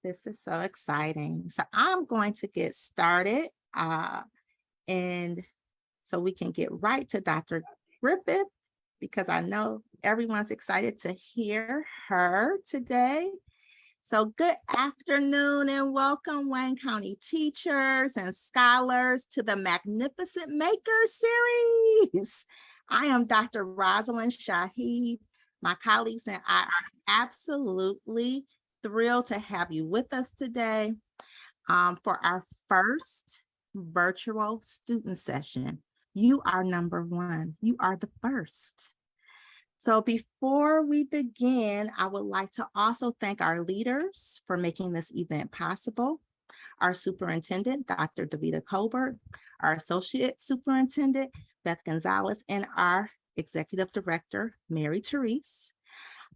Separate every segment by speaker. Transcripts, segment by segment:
Speaker 1: This is so exciting. So I'm going to get started and so we can get right to Dr. Griffith because I know everyone's excited to hear her today. So good afternoon and welcome Wayne County teachers and scholars to the Magnificent Maker series. I am Dr. Rosalind Shaheed. My colleagues and I are absolutely thrilled to have you with us today for our first virtual student session. You are number one. You are the first. So before we begin, I would like to also thank our leaders for making this event possible. Our superintendent, Dr. Davida Colbert, our associate superintendent, Beth Gonzalez, and our executive director, Mary Therese.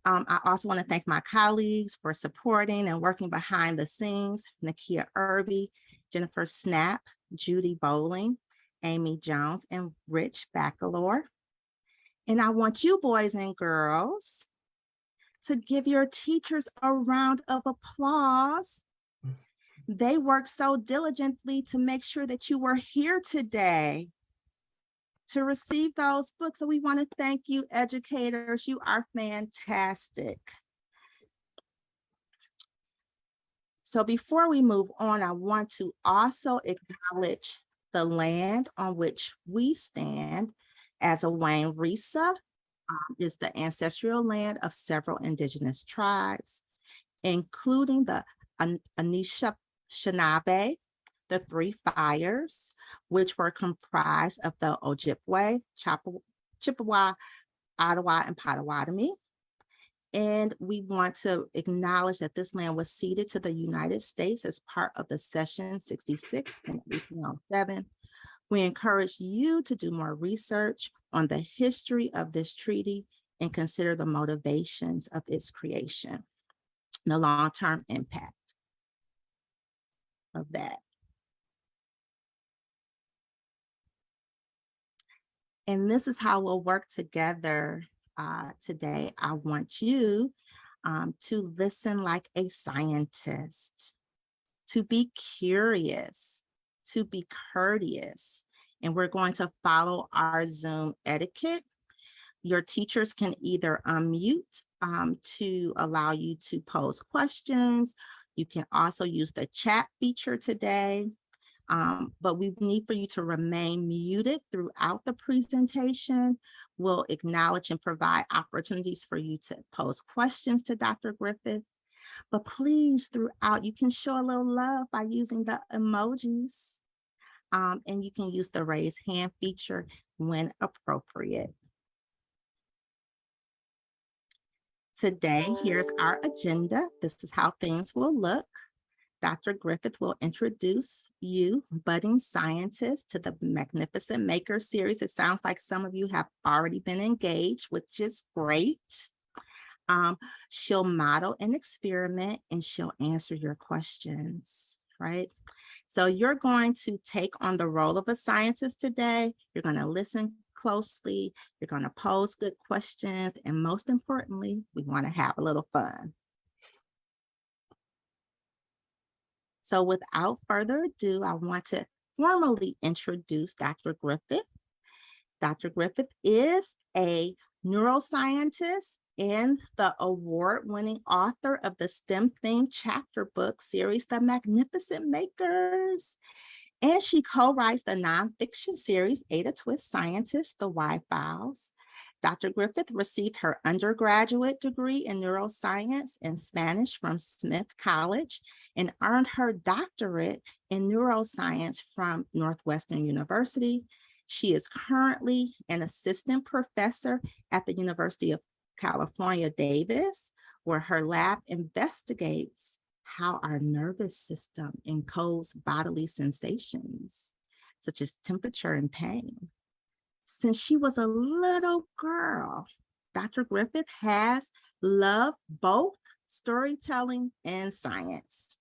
Speaker 1: I also want to thank my colleagues for supporting and working behind the scenes, Nakia Irby, Jennifer Snap, Judy Bowling, Amy Jones, and Rich Bacalor. And I want you boys and girls to give your teachers a round of applause. They worked so diligently to make sure that you were here today to receive those books. So we want to thank you, educators. You are fantastic. So before we move on, I want to also acknowledge the land on which we stand as a Wayne Risa is the ancestral land of several indigenous tribes, including the Anishinaabe, the Three Fires, which were comprised of the Ojibwe, Chippewa, Ottawa, and Potawatomi. And we want to acknowledge that this land was ceded to the United States as part of the Cession 66 in 1807. We encourage you to do more research on the history of this treaty and consider the motivations of its creation, the long-term impact of that. And this is how we'll work together today. I want you to listen like a scientist, to be curious, to be courteous, and we're going to follow our Zoom etiquette. Your teachers can either unmute to allow you to pose questions. You can also use the chat feature today, but we need for you to remain muted throughout the presentation. We'll acknowledge and provide opportunities for you to pose questions to Dr. Griffith. But please, throughout, you can show a little love by using the emojis. And you can use the raise hand feature when appropriate. Today, here's our agenda. This is how things will look. Dr. Griffith will introduce you, budding scientists, to the Magnificent Maker series. It sounds like some of you have already been engaged, which is great. She'll model an experiment and she'll answer your questions, right? So you're going to take on the role of a scientist today. You're going to listen closely. You're going to pose good questions. And most importantly, we want to have a little fun. So without further ado, I want to formally introduce Dr. Griffith. Dr. Griffith is a neuroscientist and the award-winning author of the STEM-themed chapter book series, The Magnificent Makers. And she co-writes the nonfiction series, Ada Twist Scientist, The Why Files. Dr. Griffith received her undergraduate degree in neuroscience and Spanish from Smith College and earned her doctorate in neuroscience from Northwestern University. She is currently an assistant professor at the University of California, Davis, where her lab investigates how our nervous system encodes bodily sensations, such as temperature and pain. Since she was a little girl, Dr. Griffith has loved both storytelling and science.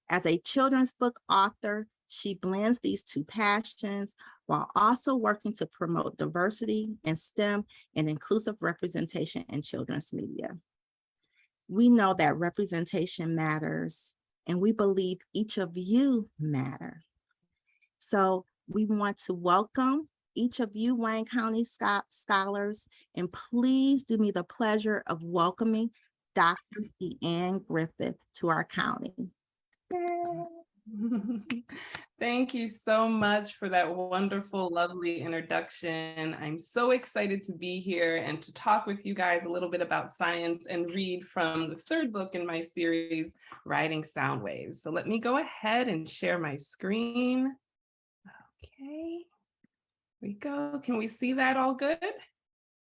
Speaker 1: As a children's book author, she blends these two passions while also working to promote diversity in STEM and inclusive representation in children's media. We know that representation matters and we believe each of you matter. So we want to welcome each of you Wayne County scholars, and please do me the pleasure of welcoming Dr. Deanne Griffith to our county.
Speaker 2: Thank you so much for that wonderful, lovely introduction. I'm so excited to be here and to talk with you guys a little bit about science and read from the third book in my series, Writing Sound Waves. So let me go ahead and share my screen. Okay, here we go. Can we see that all good?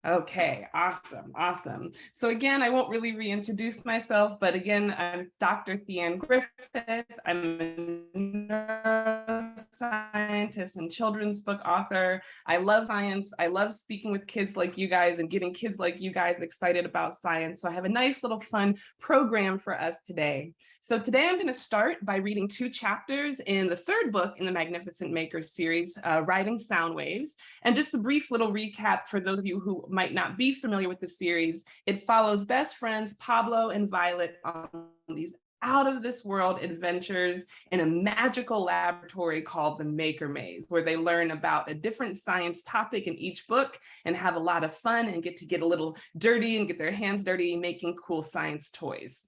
Speaker 2: Okay, awesome. So again, I won't really reintroduce myself, but again, I'm Dr. Deanne Griffith. I'm a neuroscientist and children's book author. I love science. I love speaking with kids like you guys and getting kids like you guys excited about science. So I have a nice little fun program for us today. So today I'm going to start by reading 2 chapters in the third book in the Magnificent Makers series, Writing Sound Waves. And just a brief little recap for those of you who might not be familiar with the series, it follows best friends Pablo and Violet on these out of this world adventures in a magical laboratory called the Maker Maze, where they learn about a different science topic in each book and have a lot of fun and get a little dirty and get their hands dirty making cool science toys.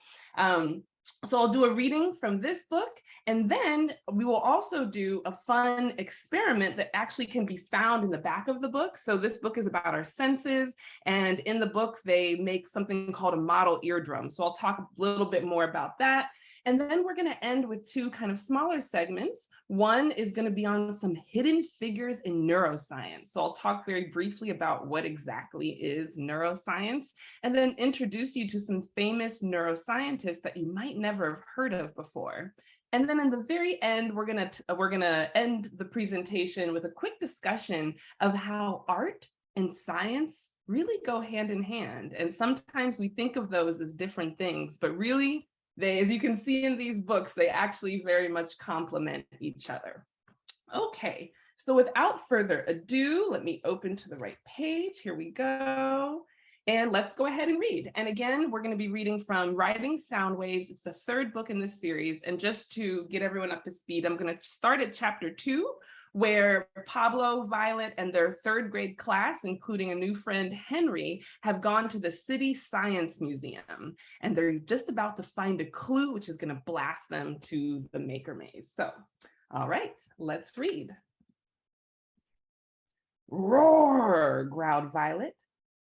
Speaker 2: So I'll do a reading from this book, and then we will also do a fun experiment that actually can be found in the back of the book. So this book is about our senses, and in the book, they make something called a model eardrum. So I'll talk a little bit more about that. And then we're going to end with 2 kind of smaller segments. One is going to be on some hidden figures in neuroscience. So I'll talk very briefly about what exactly is neuroscience, and then introduce you to some famous neuroscientists that you might never have heard of before. And then in the very end, we're gonna end the presentation with a quick discussion of how art and science really go hand in hand. And sometimes we think of those as different things, but really they, as you can see in these books, they actually very much complement each other. Okay, so without further ado, let me open to the right page. Here we go. And let's go ahead and read. And again, we're going to be reading from Writing Sound Waves. It's the third book in this series. And just to get everyone up to speed, I'm going to start at chapter 2, where Pablo, Violet, and their 3rd grade class, including a new friend, Henry, have gone to the City Science Museum. And they're just about to find a clue, which is going to blast them to the Maker Maze. So, all right, let's read. Roar, growled Violet.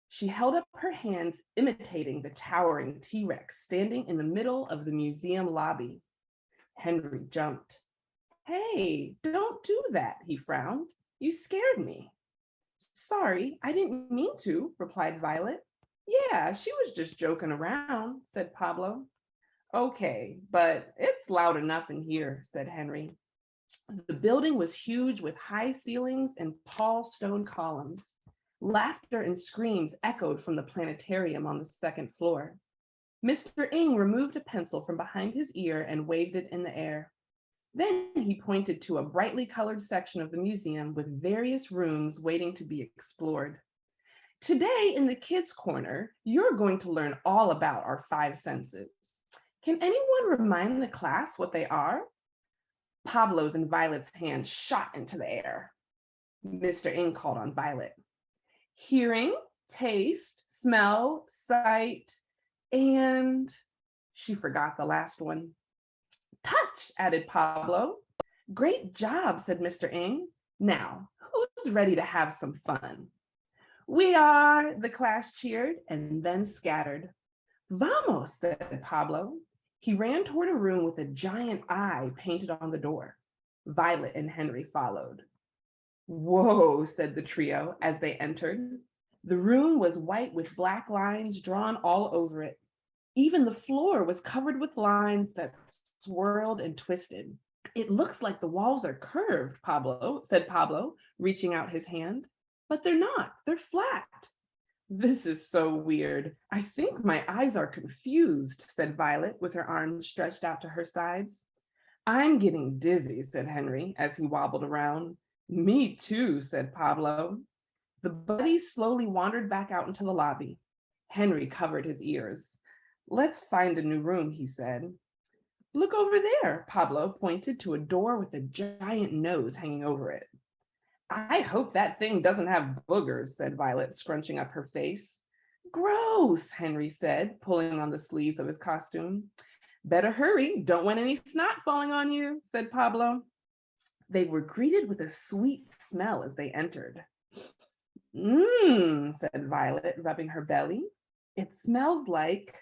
Speaker 2: She held up her hands, imitating the towering T-Rex standing in the middle of the museum lobby. Henry jumped. Hey, don't do that, he frowned. You scared me. Sorry, I didn't mean to, replied Violet. Yeah, she was just joking around, said Pablo. Okay, but it's loud enough in here, said Henry. The building was huge with high ceilings and tall stone columns. Laughter and screams echoed from the planetarium on the 2nd floor. Mr. Ng removed a pencil from behind his ear and waved it in the air. Then he pointed to a brightly colored section of the museum with various rooms waiting to be explored. Today in the kids' corner, you're going to learn all about our 5 senses. Can anyone remind the class what they are? Pablo's and Violet's hands shot into the air. Mr. Ng called on Violet. Hearing, taste, smell, sight, and she forgot the last one. Touch, added Pablo. Great job, said Mr. Ng. Now, who's ready to have some fun? We are, the class cheered and then scattered. Vamos, said Pablo. He ran toward a room with a giant eye painted on the door. Violet and Henry followed. Whoa, said the trio as they entered. The room was white with black lines drawn all over it. Even the floor was covered with lines that swirled and twisted. It looks like the walls are curved, said Pablo, reaching out his hand. But they're not, they're flat. This is so weird. I think my eyes are confused, said Violet with her arms stretched out to her sides. I'm getting dizzy, said Henry as he wobbled around. Me too, said Pablo. The buddies slowly wandered back out into the lobby. Henry covered his ears. Let's find a new room, he said. Look over there, Pablo pointed to a door with a giant nose hanging over it. I hope that thing doesn't have boogers, said Violet, scrunching up her face. Gross, Henry said, pulling on the sleeves of his costume. Better hurry, don't want any snot falling on you, said Pablo. They were greeted with a sweet smell as they entered. Mmm, said Violet, rubbing her belly. It smells like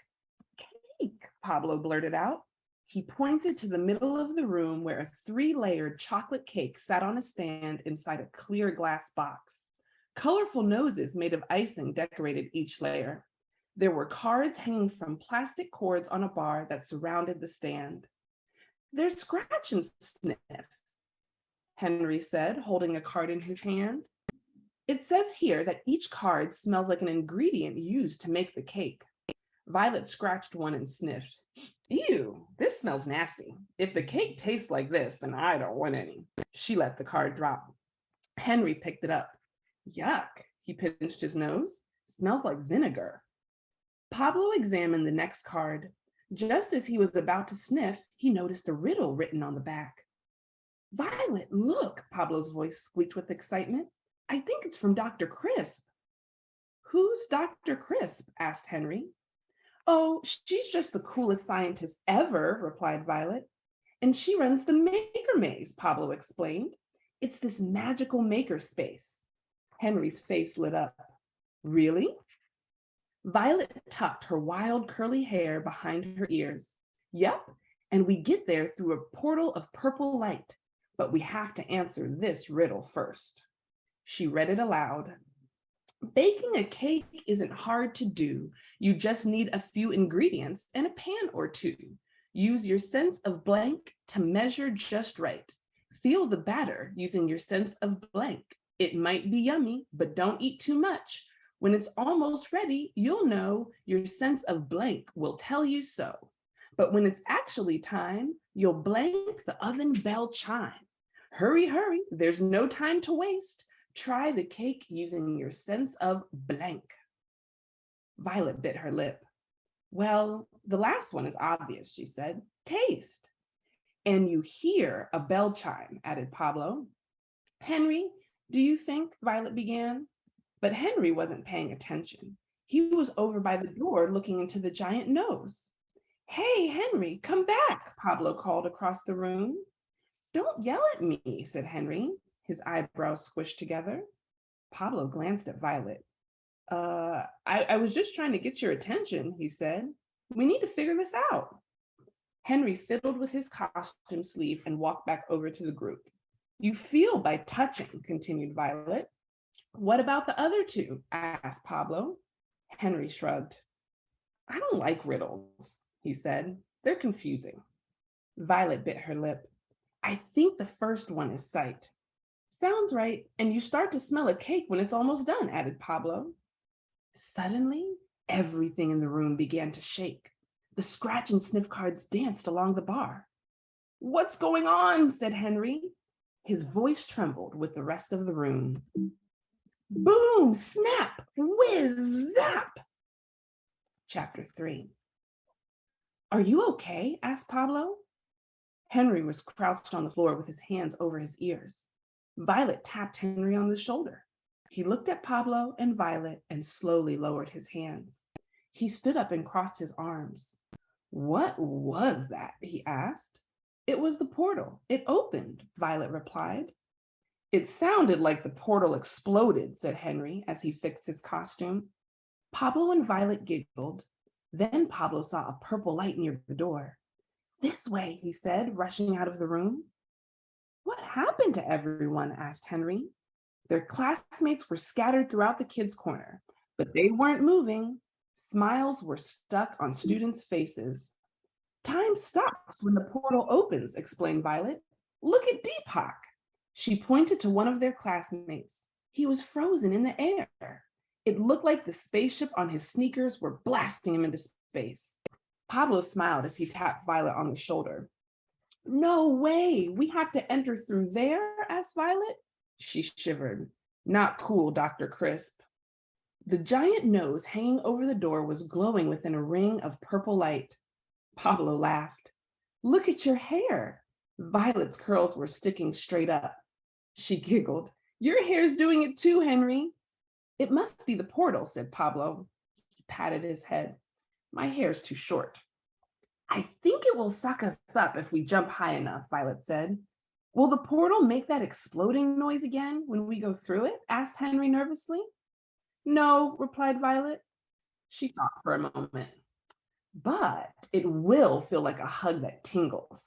Speaker 2: cake, Pablo blurted out. He pointed to the middle of the room where a 3-layered chocolate cake sat on a stand inside a clear glass box. Colorful noses made of icing decorated each layer. There were cards hanging from plastic cords on a bar that surrounded the stand. There's Scratch and Sniff, Henry said, holding a card in his hand. It says here that each card smells like an ingredient used to make the cake. Violet scratched one and sniffed. Ew, this smells nasty. If the cake tastes like this, then I don't want any. She let the card drop. Henry picked it up. Yuck, he pinched his nose. Smells like vinegar. Pablo examined the next card. Just as he was about to sniff, he noticed a riddle written on the back. Violet, look, Pablo's voice squeaked with excitement. I think it's from Dr. Crisp. Who's Dr. Crisp? Asked Henry. Oh, she's just the coolest scientist ever, replied Violet. And she runs the Maker Maze, Pablo explained. It's this magical maker space. Henry's face lit up. Really? Violet tucked her wild curly hair behind her ears. Yep, and we get there through a portal of purple light, but we have to answer this riddle first. She read it aloud. Baking a cake isn't hard to do. You just need a few ingredients and a pan or two. Use your sense of blank to measure just right. Feel the batter using your sense of blank. It might be yummy, but don't eat too much. When it's almost ready, you'll know your sense of blank will tell you so. But when it's actually time, you'll blank the oven bell chime. Hurry, hurry, there's no time to waste. Try the cake using your sense of blank. Violet bit her lip. Well, the last one is obvious, she said. Taste. And you hear a bell chime, added Pablo. Henry, do you think? Violet began. But Henry wasn't paying attention. He was over by the door looking into the giant nose. Hey, Henry, come back, Pablo called across the room. Don't yell at me, said Henry, his eyebrows squished together. Pablo glanced at Violet. I was just trying to get your attention, he said. We need to figure this out. Henry fiddled with his costume sleeve and walked back over to the group. You feel by touching, continued Violet. What about the other two? Asked Pablo. Henry shrugged. I don't like riddles, he said. They're confusing. Violet bit her lip. I think the first one is sight. Sounds right, and you start to smell a cake when it's almost done, added Pablo. Suddenly, everything in the room began to shake. The scratch and sniff cards danced along the bar. What's going on? Said Henry. His voice trembled with the rest of the room. Boom, snap, whiz, zap. Chapter 3. Are you okay? Asked Pablo. Henry was crouched on the floor with his hands over his ears. Violet tapped Henry on the shoulder. He looked at Pablo and Violet and slowly lowered his hands. He stood up and crossed his arms. What was that? He asked. It was the portal. It opened, Violet replied. It sounded like the portal exploded, said Henry as he fixed his costume. Pablo and Violet giggled. Then Pablo saw a purple light near the door. This way, he said, rushing out of the room. What happened to everyone? Asked Henry. Their classmates were scattered throughout the kids' corner, but they weren't moving. Smiles were stuck on students' faces. Time stops when the portal opens, explained Violet. Look at Deepak. She pointed to one of their classmates. He was frozen in the air. It looked like the spaceship on his sneakers were blasting him into space. Pablo smiled as he tapped Violet on the shoulder. No way, we have to enter through there? Asked Violet. She shivered. Not cool, Dr. Crisp. The giant nose hanging over the door was glowing within a ring of purple light. Pablo laughed. Look at your hair. Violet's curls were sticking straight up. She giggled. Your hair's doing it too, Henry. It must be the portal, said Pablo. He patted his head. My hair's too short. I think it will suck us up if we jump high enough, Violet said. Will the portal make that exploding noise again when we go through it? Asked Henry nervously. No, replied Violet. She thought for a moment. But it will feel like a hug that tingles.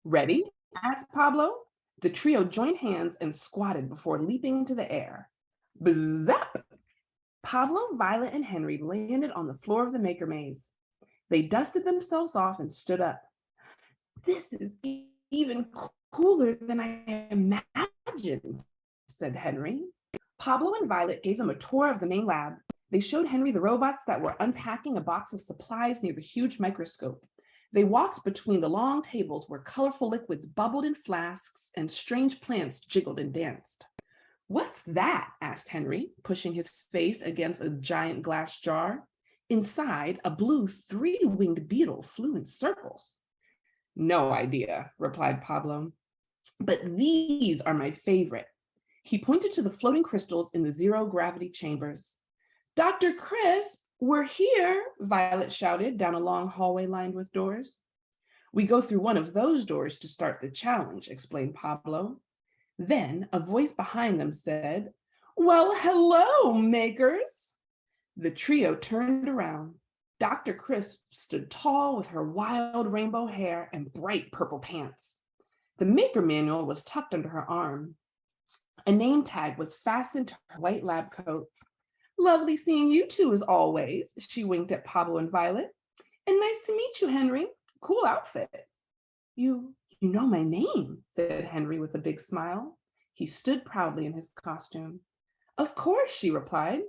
Speaker 2: Ready? Asked Pablo. The trio joined hands and squatted before leaping into the air. Bzap! Pablo, Violet, and Henry landed on the floor of the Maker Maze. They dusted themselves off and stood up. This is even cooler than I imagined, said Henry. Pablo and Violet gave them a tour of the main lab. They showed Henry the robots that were unpacking a box of supplies near the huge microscope. They walked between the long tables where colorful liquids bubbled in flasks and strange plants jiggled and danced. What's that? Asked Henry, pushing his face against a giant glass jar. Inside, a blue three-winged beetle flew in circles. No idea, replied Pablo. But these are my favorite. He pointed to the floating crystals in the zero-gravity chambers. Dr. Crisp, we're here, Violet shouted down a long hallway lined with doors. We go through one of those doors to start the challenge, explained Pablo. Then a voice behind them said, Well, hello, makers. The trio turned around. Dr. Crisp stood tall with her wild rainbow hair and bright purple pants. The Maker Manual was tucked under her arm. A name tag was fastened to her white lab coat. Lovely seeing you two as always, she winked at Pablo and Violet. And nice to meet you, Henry. Cool outfit. You know my name, said Henry with a big smile. He stood proudly in his costume. Of course, she replied.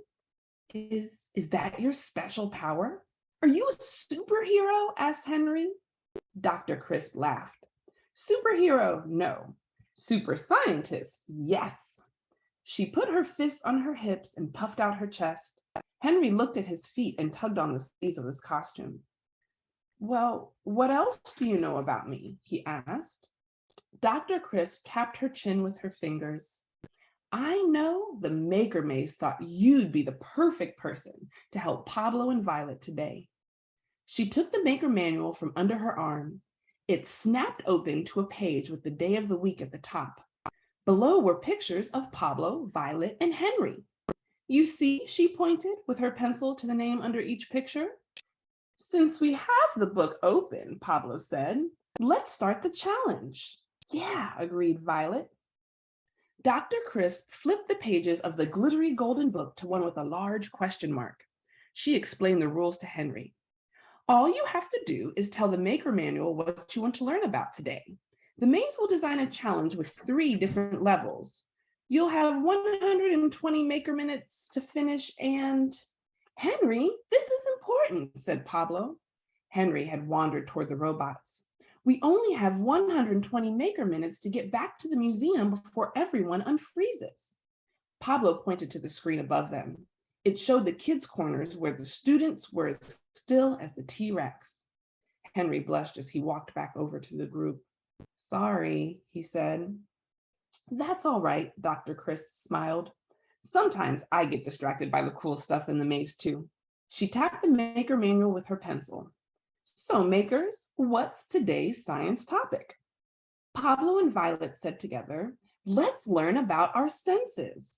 Speaker 2: Is that your special power? Are you a superhero? Asked Henry. Dr. Crisp laughed. Superhero, no. Super scientist, yes. She put her fists on her hips and puffed out her chest. Henry looked at his feet and tugged on the sleeves of his costume. Well, what else do you know about me? He asked. Dr. Crisp tapped her chin with her fingers. I know the Maker Maze thought you'd be the perfect person to help Pablo and Violet today. She took the Maker Manual from under her arm. It snapped open to a page with the day of the week at the top. Below were pictures of Pablo, Violet, and Henry. You see, she pointed with her pencil to the name under each picture. Since we have the book open, Pablo said, let's start the challenge. Yeah, agreed Violet. Dr. Crisp flipped the pages of the glittery golden book to one with a large question mark. She explained the rules to Henry. All you have to do is tell the Maker Manual what you want to learn about today. The maze will design a challenge with 3 different levels. You'll have 120 Maker minutes to finish and... Henry, this is important, said Pablo. Henry had wandered toward the robots. We only have 120 Maker minutes to get back to the museum before everyone unfreezes. Pablo pointed to the screen above them. It showed the kids' corners where the students were as still as the T-Rex. Henry blushed as he walked back over to the group. Sorry, he said. That's all right, Dr. Crisp smiled. Sometimes I get distracted by the cool stuff in the maze too. She tapped the Maker Manual with her pencil. So makers, what's today's science topic? Pablo and Violet said together, let's learn about our senses.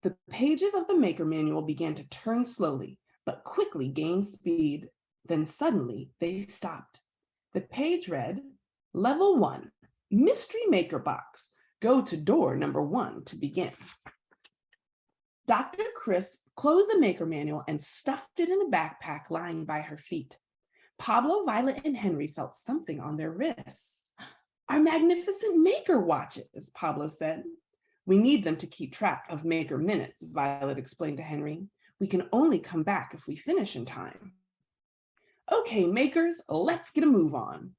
Speaker 2: The pages of the Maker Manual began to turn slowly, but quickly gained speed. Then suddenly they stopped. The page read, Level 1, Mystery Maker Box. Go to door number 1 to begin. Dr. Crisp closed the Maker Manual and stuffed it in a backpack lying by her feet. Pablo, Violet, and Henry felt something on their wrists. Our magnificent Maker watches, Pablo said. We need them to keep track of Maker minutes, Violet explained to Henry. We can only come back if we finish in time. Okay, makers, let's get a move on.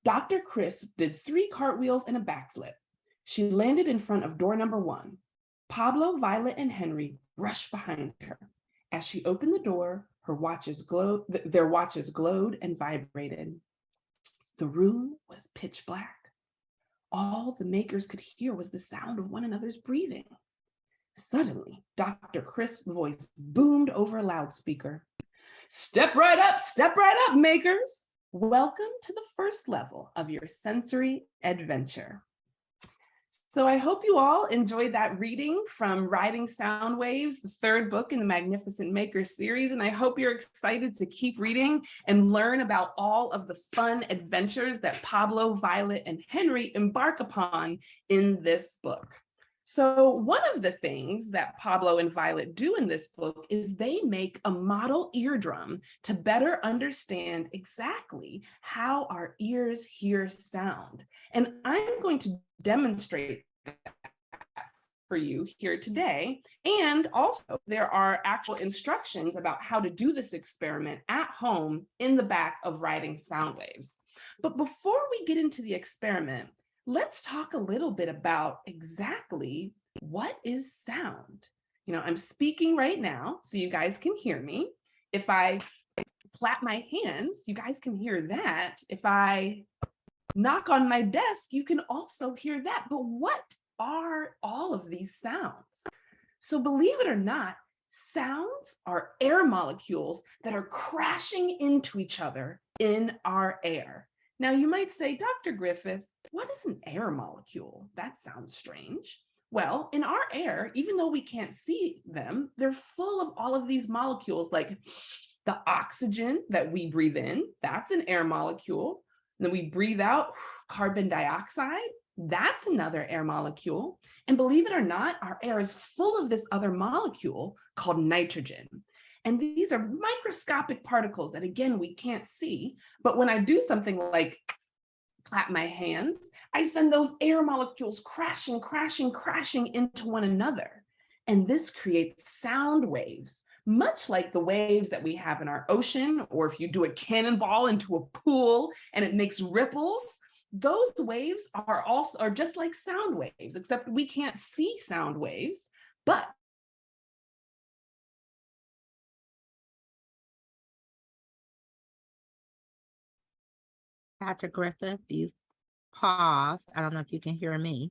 Speaker 2: Dr. Crisp did 3 cartwheels and a backflip. She landed in front of door number 1. Pablo, Violet, and Henry rushed behind her. As she opened the door, their watches glowed and vibrated. The room was pitch black. All the makers could hear was the sound of one another's breathing. Suddenly, Dr. Crisp's voice boomed over a loudspeaker. Step right up, makers. Welcome to the first level of your sensory adventure. So I hope you all enjoyed that reading from Riding Sound Waves, the third book in the Magnificent Makers series. And I hope you're excited to keep reading and learn about all of the fun adventures that Pablo, Violet, and Henry embark upon in this book. So one of the things that Pablo and Violet do in this book is they make a model eardrum to better understand exactly how our ears hear sound. And I'm going to demonstrate that for you here today. And also there are actual instructions about how to do this experiment at home in the back of Riding Sound Waves. But before we get into the experiment, let's talk a little bit about exactly what is sound. You know, I'm speaking right now, so you guys can hear me. If I clap my hands, you guys can hear that. If I knock on my desk, you can also hear that. But what are all of these sounds? So believe it or not, sounds are air molecules that are crashing into each other in our air. Now you might say, Dr. Griffith, what is an air molecule? That sounds strange. Well, in our air, even though we can't see them, they're full of all of these molecules, like the oxygen that we breathe in, that's an air molecule. And then we breathe out carbon dioxide, that's another air molecule. And believe it or not, our air is full of this other molecule called nitrogen. And these are microscopic particles that, again, we can't see. But when I do something like clap my hands, I send those air molecules crashing into one another. And this creates sound waves, much like the waves that we have in our ocean, or if you do a cannonball into a pool and it makes ripples. Those waves are just like sound waves, except we can't see sound waves, but
Speaker 1: Dr. Griffith, you've paused. I don't know if you can hear me.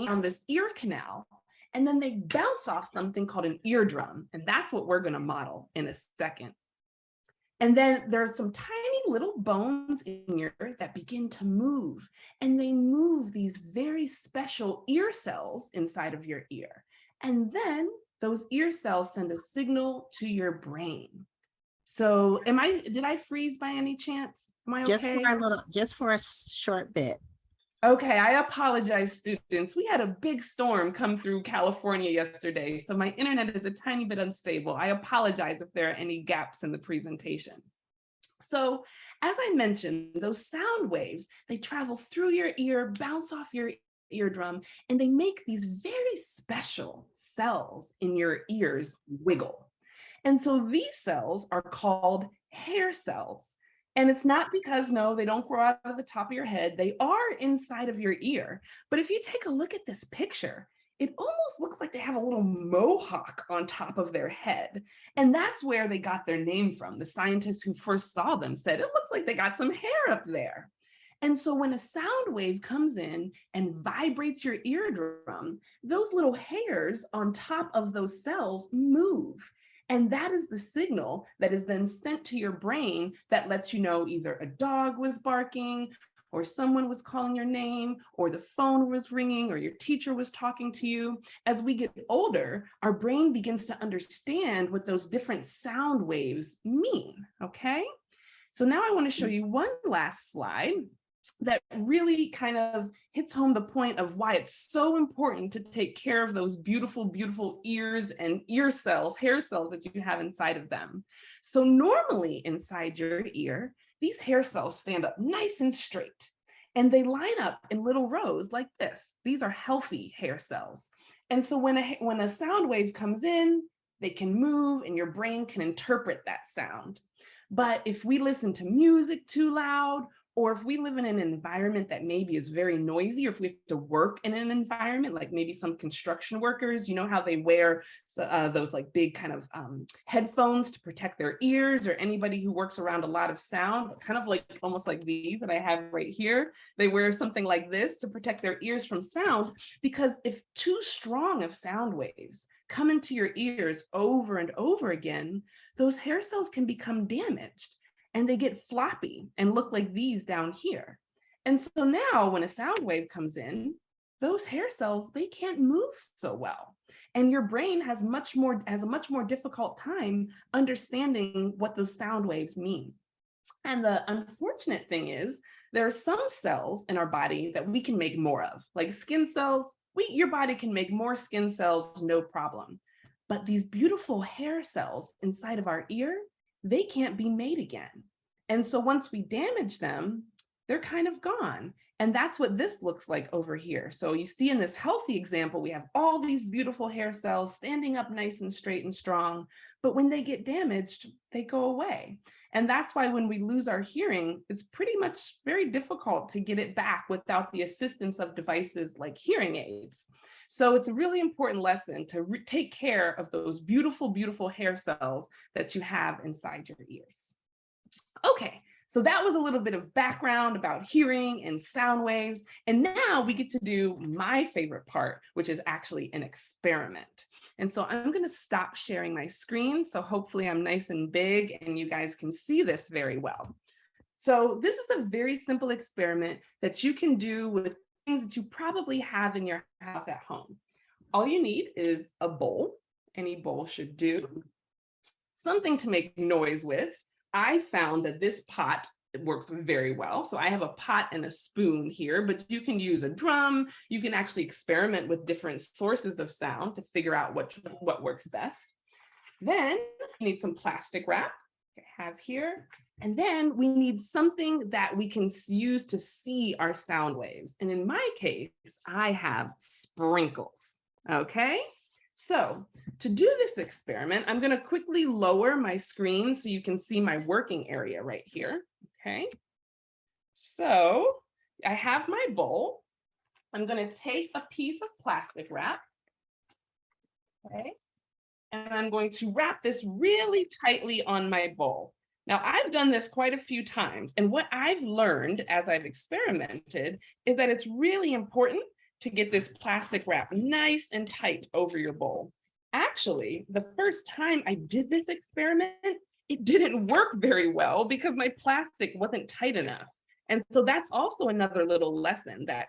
Speaker 2: on this ear canal, and then they bounce off something called an eardrum, and that's what we're going to model in a second. And then there's some tiny little bones in your ear that begin to move, and they move these very special ear cells inside of your ear. And then those ear cells send a signal to your brain. So did I freeze by any chance? Am I okay?
Speaker 1: Just for a short bit.
Speaker 2: Okay, I apologize, students. We had a big storm come through California yesterday, so my internet is a tiny bit unstable. I apologize if there are any gaps in the presentation. So, as I mentioned, those sound waves, they travel through your ear, bounce off your eardrum, and they make these very special cells in your ears wiggle. And so these cells are called hair cells. And it's not because, no, they don't grow out of the top of your head. They are inside of your ear. But if you take a look at this picture, it almost looks like they have a little mohawk on top of their head. And that's where they got their name from. The scientists who first saw them said, it looks like they got some hair up there. And so when a sound wave comes in and vibrates your eardrum, those little hairs on top of those cells move. And that is the signal that is then sent to your brain that lets you know either a dog was barking, or someone was calling your name, or the phone was ringing, or your teacher was talking to you. As we get older, our brain begins to understand what those different sound waves mean, okay? So now I want to show you one last slide that really kind of hits home the point of why it's so important to take care of those beautiful, beautiful ears and ear cells, hair cells that you have inside of them. So normally inside your ear, these hair cells stand up nice and straight, and they line up in little rows like this. These are healthy hair cells. And so when a sound wave comes in, they can move and your brain can interpret that sound. But if we listen to music too loud, or if we live in an environment that maybe is very noisy, or if we have to work in an environment, like maybe some construction workers, you know how they wear those like big kind of headphones to protect their ears, or anybody who works around a lot of sound, kind of like almost like these that I have right here. They wear something like this to protect their ears from sound, because if too strong of sound waves come into your ears over and over again, those hair cells can become damaged and they get floppy and look like these down here. And so now when a sound wave comes in, those hair cells, they can't move so well. And your brain has a much more difficult time understanding what those sound waves mean. And the unfortunate thing is, there are some cells in our body that we can make more of, like skin cells. Your body can make more skin cells, no problem. But these beautiful hair cells inside of our ear, they can't be made again. And so once we damage them, they're kind of gone. And that's what this looks like over here. So you see in this healthy example, we have all these beautiful hair cells standing up nice and straight and strong, but when they get damaged, they go away. And that's why when we lose our hearing, it's pretty much very difficult to get it back without the assistance of devices like hearing aids. So it's a really important lesson to take care of those beautiful, beautiful hair cells that you have inside your ears. Okay, so that was a little bit of background about hearing and sound waves. And now we get to do my favorite part, which is actually an experiment. And so I'm going to stop sharing my screen. So hopefully I'm nice and big and you guys can see this very well. So this is a very simple experiment that you can do with things that you probably have in your house at home. All you need is a bowl. Any bowl should do. Something to make noise with. I found that this pot works very well. So I have a pot and a spoon here, but you can use a drum. You can actually experiment with different sources of sound to figure out what works best. Then you need some plastic wrap I have here. And then we need something that we can use to see our sound waves. And in my case, I have sprinkles. Okay. So to do this experiment, I'm going to quickly lower my screen so you can see my working area right here. Okay. So I have my bowl. I'm going to take a piece of plastic wrap. Okay. And I'm going to wrap this really tightly on my bowl. Now, I've done this quite a few times. And what I've learned as I've experimented is that it's really important to get this plastic wrap nice and tight over your bowl. Actually, the first time I did this experiment, it didn't work very well because my plastic wasn't tight enough. And so that's also another little lesson, that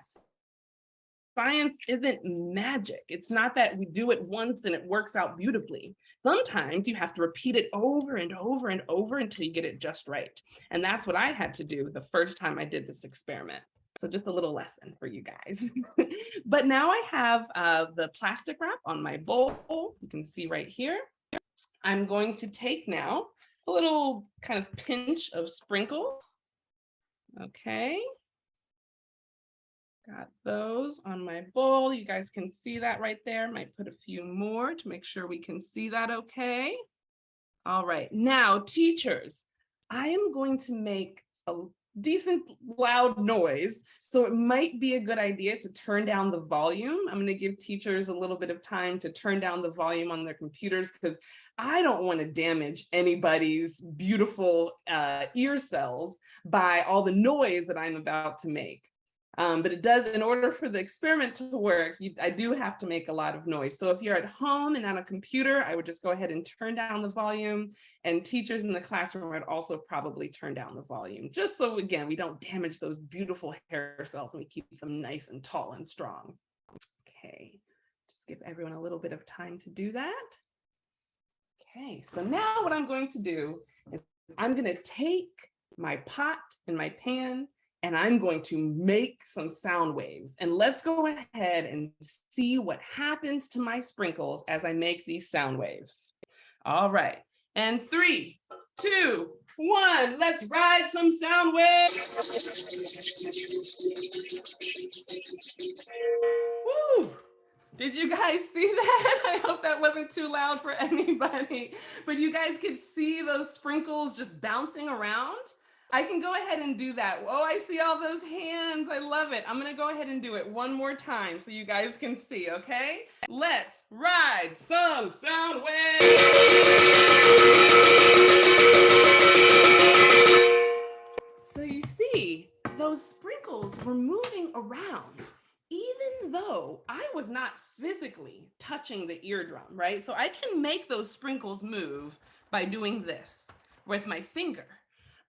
Speaker 2: science isn't magic. It's not that we do it once and it works out beautifully. Sometimes you have to repeat it over and over and over until you get it just right. And that's what I had to do the first time I did this experiment. So just a little lesson for you guys. But now I have the plastic wrap on my bowl. You can see right here. I'm going to take now a little kind of pinch of sprinkles. Okay. Got those on my bowl. You guys can see that right there. Might put a few more to make sure we can see that okay. All right, now teachers, I am going to make a decent loud noise, so it might be a good idea to turn down the volume. I'm going to give teachers a little bit of time to turn down the volume on their computers, because I don't want to damage anybody's beautiful ear cells by all the noise that I'm about to make. But it does, in order for the experiment to work, I do have to make a lot of noise. So if you're at home and on a computer, I would just go ahead and turn down the volume, and teachers in the classroom would also probably turn down the volume, just so, again, we don't damage those beautiful hair cells and we keep them nice and tall and strong. Okay, just give everyone a little bit of time to do that. Okay, so now what I'm going to do is I'm going to take my pot and my pan, and I'm going to make some sound waves. And let's go ahead and see what happens to my sprinkles as I make these sound waves. All right, and 3, 2, 1, let's ride some sound waves. Woo! Did you guys see that? I hope that wasn't too loud for anybody, but you guys could see those sprinkles just bouncing around. I can go ahead and do that. Oh, I see all those hands. I love it. I'm going to go ahead and do it one more time so you guys can see, okay? Let's ride some sound waves. So you see, those sprinkles were moving around, even though I was not physically touching the eardrum, right? So I can make those sprinkles move by doing this with my finger.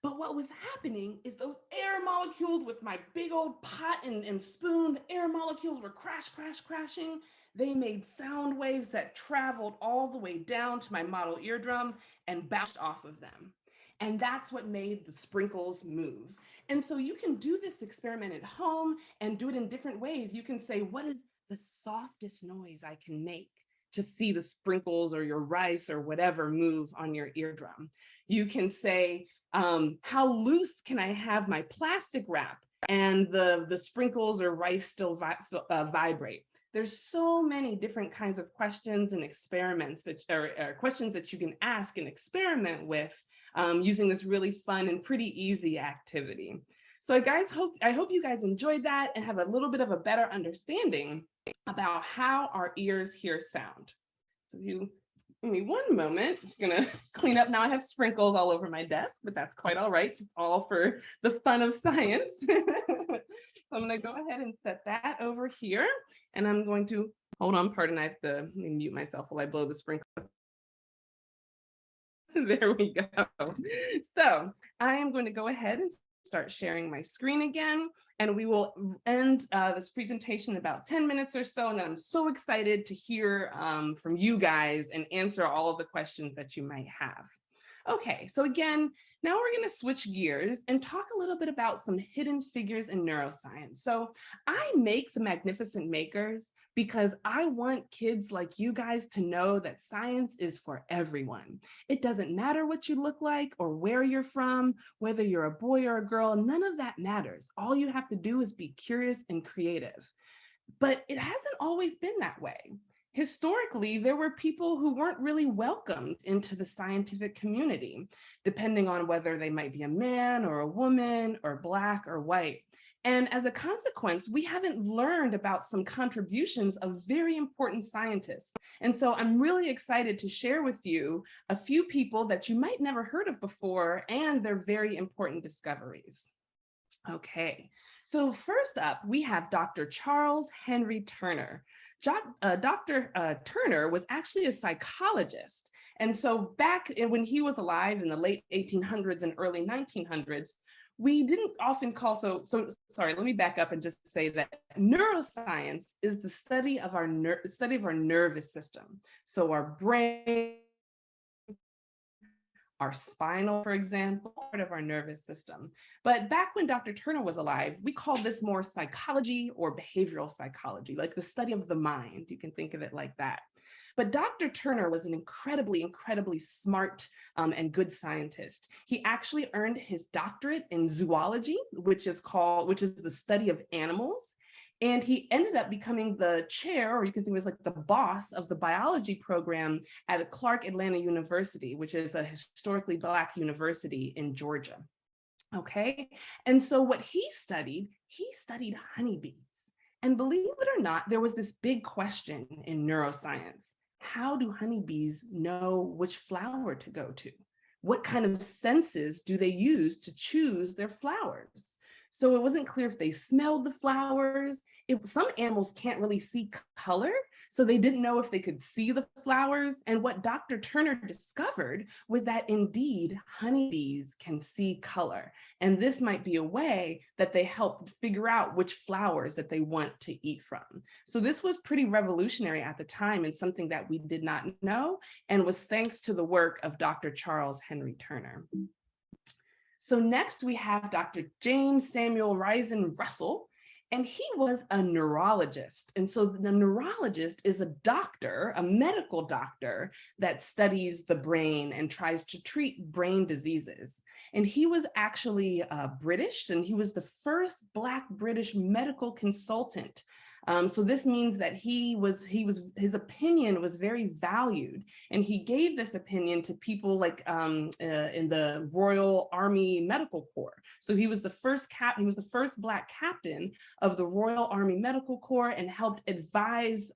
Speaker 2: But what was happening is those air molecules with my big old pot and spoon, the air molecules were crashing. They made sound waves that traveled all the way down to my model eardrum and bounced off of them. And that's what made the sprinkles move. And so you can do this experiment at home and do it in different ways. You can say, what is the softest noise I can make to see the sprinkles or your rice or whatever move on your eardrum? You can say, how loose can I have my plastic wrap and the sprinkles or rice still vibrate? There's so many different kinds of questions and experiments that are questions that you can ask and experiment with using this really fun and pretty easy activity. So I hope you guys enjoyed that and have a little bit of a better understanding about how our ears hear sound. So if you give me one moment, I'm just gonna clean up. Now I have sprinkles all over my desk, but that's quite all right. It's all for the fun of science. So I'm gonna go ahead and set that over here. And I'm going to, hold on, pardon, I have to mute myself while I blow the sprinkle. There we go. So I am going to go ahead and start sharing my screen again, and we will end this presentation in about 10 minutes or so. And I'm so excited to hear from you guys and answer all of the questions that you might have. Okay, so again, now we're going to switch gears and talk a little bit about some hidden figures in neuroscience. So I make the Magnificent Makers because I want kids like you guys to know that science is for everyone. It doesn't matter what you look like or where you're from, whether you're a boy or a girl, none of that matters. All you have to do is be curious and creative. But it hasn't always been that way. Historically, there were people who weren't really welcomed into the scientific community, depending on whether they might be a man or a woman or Black or white. And as a consequence, we haven't learned about some contributions of very important scientists. And so I'm really excited to share with you a few people that you might never heard of before and their very important discoveries. Okay, so first up, we have Dr. Charles Henry Turner. Dr. Turner was actually a psychologist. And so back when he was alive in the late 1800s and early 1900s, we didn't often call, sorry, let me back up and just say that neuroscience is the study of our nervous system. So our brain, our spinal, for example, part of our nervous system. But back when Dr. Turner was alive, we called this more psychology or behavioral psychology, like the study of the mind. You can think of it like that. But Dr. Turner was an incredibly smart and good scientist. He actually earned his doctorate in zoology, which is the study of animals. And he ended up becoming the chair, or you can think of it as like the boss of the biology program at Clark Atlanta University, which is a historically Black university in Georgia. Okay, and so what he studied honeybees. And believe it or not, there was this big question in neuroscience. How do honeybees know which flower to go to? What kind of senses do they use to choose their flowers? So it wasn't clear if they smelled the flowers. Some animals can't really see color, so they didn't know if they could see the flowers. And what Dr. Turner discovered was that indeed honeybees can see color. And this might be a way that they help figure out which flowers that they want to eat from. So this was pretty revolutionary at the time and something that we did not know, and was thanks to the work of Dr. Charles Henry Turner. So next we have Dr. James Samuel Risen Russell, and he was a neurologist. And so the neurologist is a doctor, a medical doctor that studies the brain and tries to treat brain diseases. And he was actually British, and he was the first Black British medical consultant So this means that his opinion was very valued, and he gave this opinion to people like in the Royal Army Medical Corps. So he was the first Black captain of the Royal Army Medical Corps, and helped advise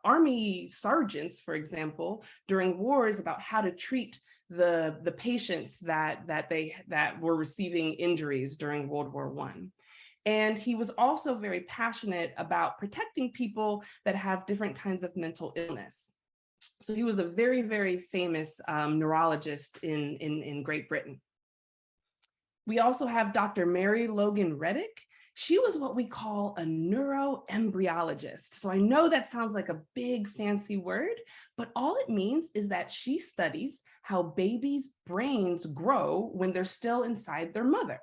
Speaker 2: Army sergeants, for example, during wars about how to treat the patients that were receiving injuries during World War I. And he was also very passionate about protecting people that have different kinds of mental illness. So he was a very, very famous neurologist in Great Britain. We also have Dr. Mary Logan Reddick. She was what we call a neuroembryologist. So I know that sounds like a big fancy word, but all it means is that she studies how babies' brains grow when they're still inside their mother.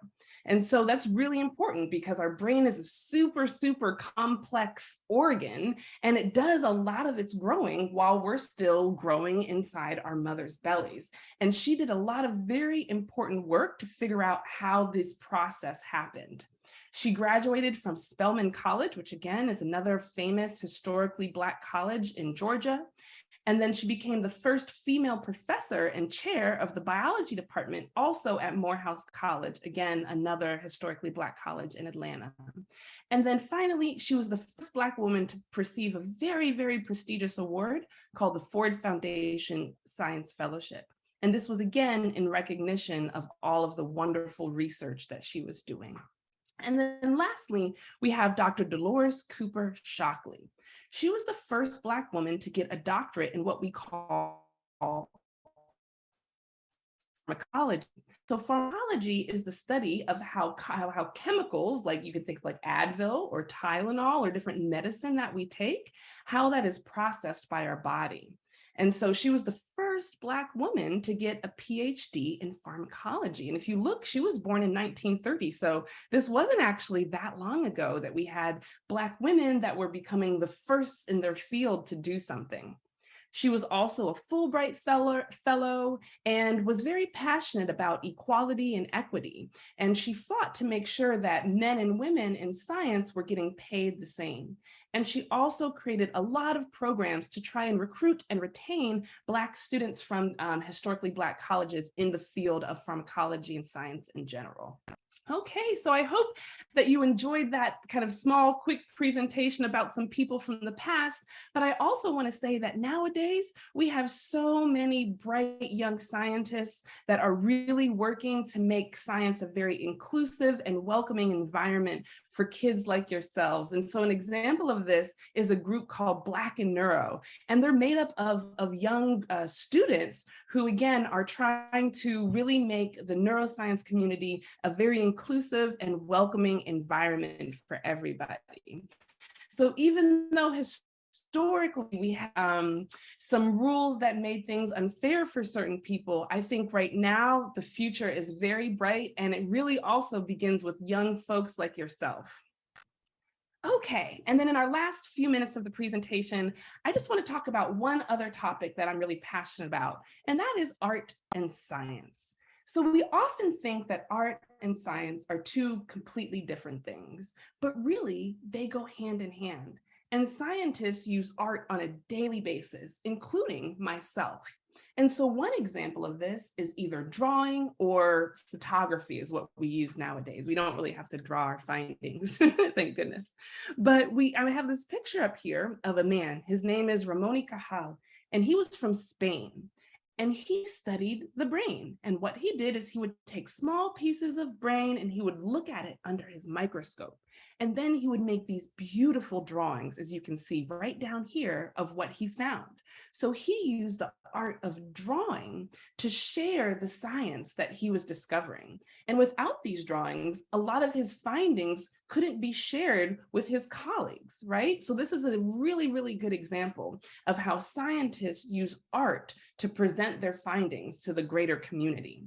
Speaker 2: And so that's really important because our brain is a super, super complex organ, and it does a lot of its growing while we're still growing inside our mother's bellies. And she did a lot of very important work to figure out how this process happened. She graduated from Spelman College, which again is another famous historically Black college in Georgia. And then she became the first female professor and chair of the biology department, also at Morehouse College, again, another historically Black college in Atlanta. And then finally, she was the first Black woman to receive a very, very prestigious award called the Ford Foundation Science Fellowship. And this was again in recognition of all of the wonderful research that she was doing. And then lastly, we have Dr. Dolores Cooper Shockley. She was the first Black woman to get a doctorate in what we call pharmacology. So pharmacology is the study of how chemicals, like you could think like Advil or Tylenol or different medicine that we take, how that is processed by our body. And so she was the first Black woman to get a PhD in pharmacology. And if you look, she was born in 1930. So this wasn't actually that long ago that we had Black women that were becoming the first in their field to do something. She was also a Fulbright fellow and was very passionate about equality and equity. And she fought to make sure that men and women in science were getting paid the same. And she also created a lot of programs to try and recruit and retain Black students from historically Black colleges in the field of pharmacology and science in general. Okay, so I hope that you enjoyed that kind of small, quick presentation about some people from the past, but I also want to say that nowadays we have so many bright young scientists that are really working to make science a very inclusive and welcoming environment for kids like yourselves. And so an example of this is a group called Black in Neuro, and they're made up of young students who, again, are trying to really make the neuroscience community a very inclusive and welcoming environment for everybody. So even though historically we have some rules that made things unfair for certain people, I think right now the future is very bright, and it really also begins with young folks like yourself. Okay, and then in our last few minutes of the presentation, I just want to talk about one other topic that I'm really passionate about, and that is art and science. So we often think that art and science are two completely different things, but really they go hand in hand. And scientists use art on a daily basis, including myself. And so one example of this is either drawing or photography is what we use nowadays. We don't really have to draw our findings, thank goodness. But I have this picture up here of a man. His name is Ramon y Cajal, and he was from Spain. And he studied the brain. And what he did is he would take small pieces of brain and he would look at it under his microscope. And then he would make these beautiful drawings, as you can see right down here, of what he found. So he used the art of drawing to share the science that he was discovering. And without these drawings, a lot of his findings couldn't be shared with his colleagues, right? So this is a really, really good example of how scientists use art to present their findings to the greater community.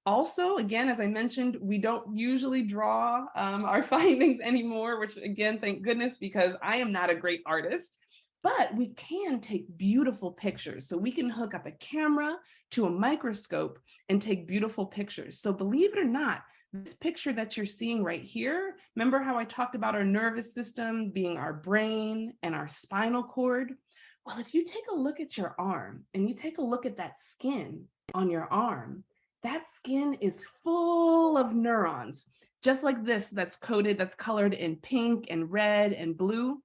Speaker 2: Also, again, as I mentioned, we don't usually draw our findings anymore, which again, thank goodness, because I am not a great artist, but we can take beautiful pictures. So we can hook up a camera to a microscope and take beautiful pictures. So believe it or not, This picture that you're seeing right here, remember how I talked about our nervous system being our brain and our spinal cord? Well, if you take a look at your arm and you take a look at that skin on your arm, that skin is full of neurons, just like this, that's colored in pink and red and blue.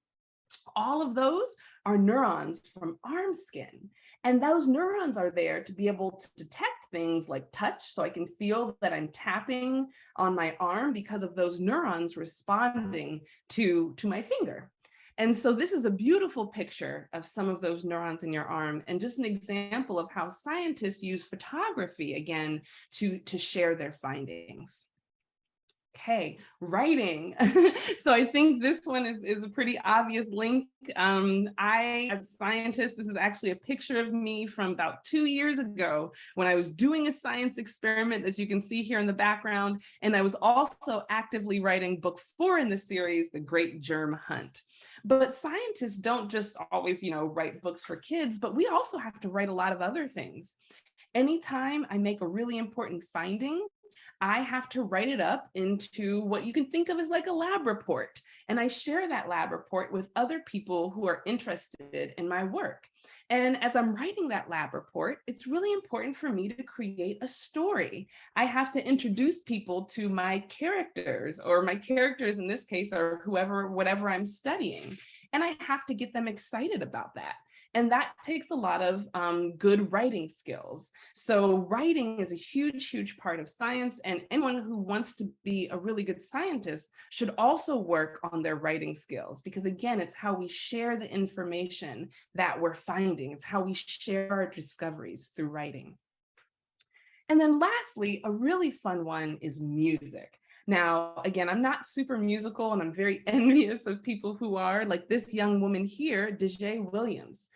Speaker 2: All of those are neurons from arm skin. And those neurons are there to be able to detect things like touch. So I can feel that I'm tapping on my arm because of those neurons responding to my finger. And so this is a beautiful picture of some of those neurons in your arm, and just an example of how scientists use photography, again, to share their findings. Okay, writing. So I think this one is a pretty obvious link. I, as a scientist, this is actually a picture of me from about 2 years ago when I was doing a science experiment that you can see here in the background. And I was also actively writing book 4 in the series, The Great Germ Hunt. But scientists don't just always, write books for kids, but we also have to write a lot of other things. Anytime I make a really important finding, I have to write it up into what you can think of as like a lab report. And I share that lab report with other people who are interested in my work. And as I'm writing that lab report, it's really important for me to create a story. I have to introduce people to my characters, or my characters in this case are whatever I'm studying. And I have to get them excited about that. And that takes a lot of good writing skills. So writing is a huge, huge part of science. And anyone who wants to be a really good scientist should also work on their writing skills, because again, it's how we share the information that we're finding. It's how we share our discoveries through writing. And then lastly, a really fun one is music. Now, again, I'm not super musical, and I'm very envious of people who are, like this young woman here, Dejae Williams.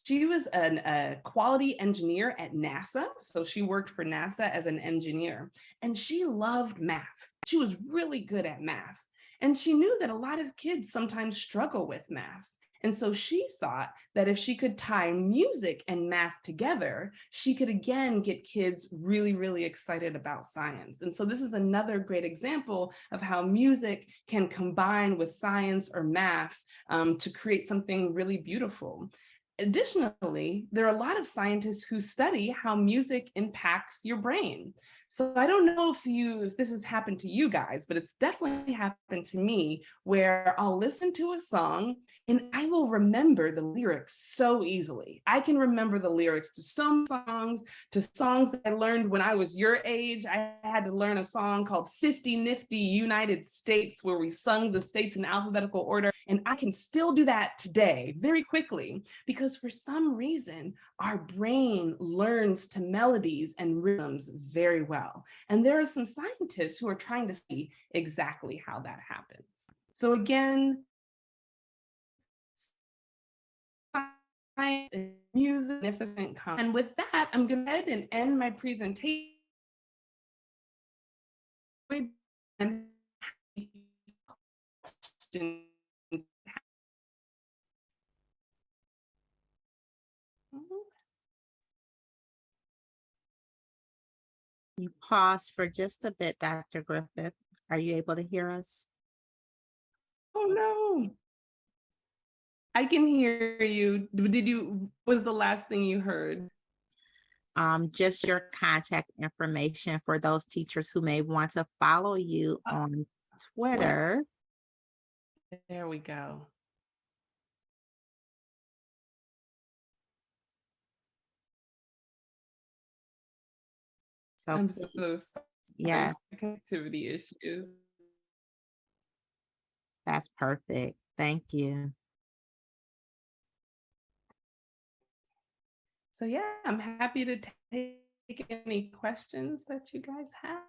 Speaker 2: She was a quality engineer at NASA. So she worked for NASA as an engineer, and she loved math. She was really good at math. And she knew that a lot of kids sometimes struggle with math. And so she thought that if she could tie music and math together, she could again get kids really, really excited about science. And so this is another great example of how music can combine with science or math to create something really beautiful. Additionally, there are a lot of scientists who study how music impacts your brain. So I don't know if this has happened to you guys, but it's definitely happened to me, where I'll listen to a song and I will remember the lyrics so easily. I can remember the lyrics to some songs, to songs that I learned when I was your age. I had to learn a song called 50 Nifty United States, where we sung the states in alphabetical order. And I can still do that today very quickly, because for some reason, our brain learns to melodies and rhythms very well. And there are some scientists who are trying to see exactly how that happens. So again, science and music, magnificent. And with that, I'm going to go ahead and end my presentation.
Speaker 1: You paused for just a bit, Dr. Griffith. Are you able to hear us?
Speaker 2: Oh no. I can hear you. Was the last thing you heard?
Speaker 1: Just your contact information for those teachers who may want to follow you on Twitter.
Speaker 2: There we go.
Speaker 1: So
Speaker 2: I'm so sorry.
Speaker 1: yes,
Speaker 2: Connectivity issues.
Speaker 1: that's perfect. Thank you.
Speaker 2: So yeah, I'm happy to take any questions that you guys have.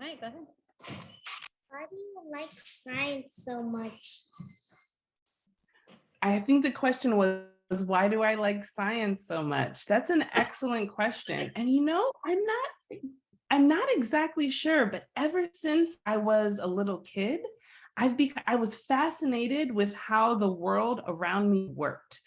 Speaker 3: All right, go ahead. Why do you like science so much?
Speaker 2: I think the question was, why do I like science so much? That's an excellent question. And I'm not exactly sure, but ever since I was a little kid, I was fascinated with how the world around me worked.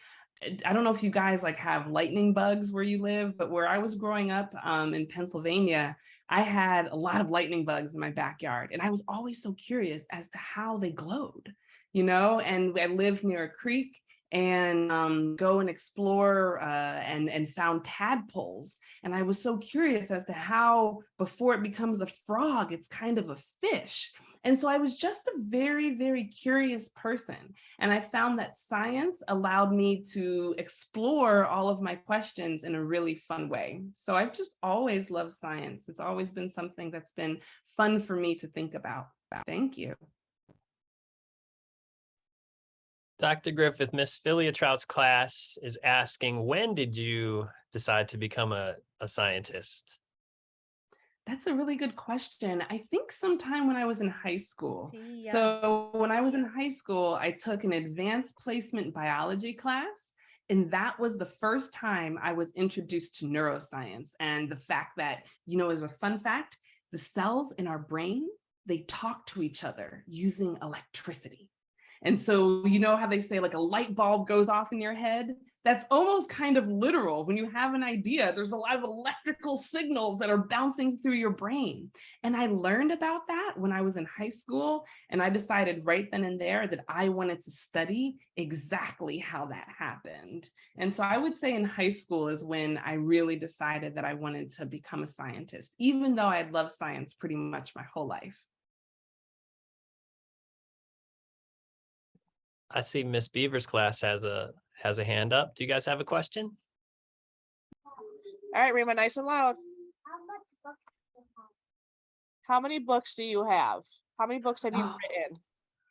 Speaker 2: I don't know if you guys like have lightning bugs where you live, but where I was growing up in Pennsylvania, I had a lot of lightning bugs in my backyard. And I was always so curious as to how they glowed, and I lived near a creek and go and explore and found tadpoles. And I was so curious as to how before it becomes a frog, it's kind of a fish. And so I was just a very, very curious person. And I found that science allowed me to explore all of my questions in a really fun way. So I've just always loved science. It's always been something that's been fun for me to think about. Thank you.
Speaker 4: Dr. Griffith, Miss Philia Trout's class is asking, when did you decide to become a scientist?
Speaker 2: That's a really good question. I think sometime when I was in high school.
Speaker 1: Yeah.
Speaker 2: So when I was in high school, I took an advanced placement biology class. And that was the first time I was introduced to neuroscience and the fact that, as a fun fact, the cells in our brain, they talk to each other using electricity. And so, how they say like a light bulb goes off in your head? That's almost kind of literal. When you have an idea, there's a lot of electrical signals that are bouncing through your brain. And I learned about that when I was in high school. And I decided right then and there that I wanted to study exactly how that happened. And so I would say in high school is when I really decided that I wanted to become a scientist, even though I had loved science pretty much my whole life.
Speaker 4: I see Miss Beaver's class has a hand up. Do you guys have a question?
Speaker 5: All right, Rima, nice and loud. How many books do you have? How many books have you written?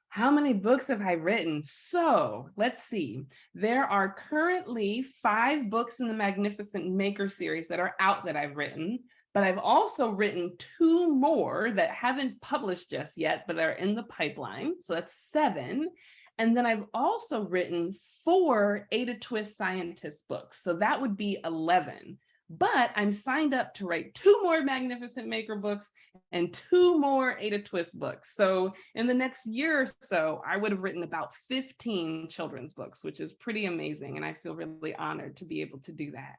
Speaker 2: How many books have I written? So let's see. There are currently 5 books in the Magnificent Maker series that are out that I've written, but I've also written 2 more that haven't published just yet, but are in the pipeline. So that's 7. And then I've also written 4 Ada Twist Scientist books. So that would be 11. But I'm signed up to write 2 more Magnificent Maker books and 2 more Ada Twist books. So in the next year or so, I would have written about 15 children's books, which is pretty amazing. And I feel really honored to be able to do that.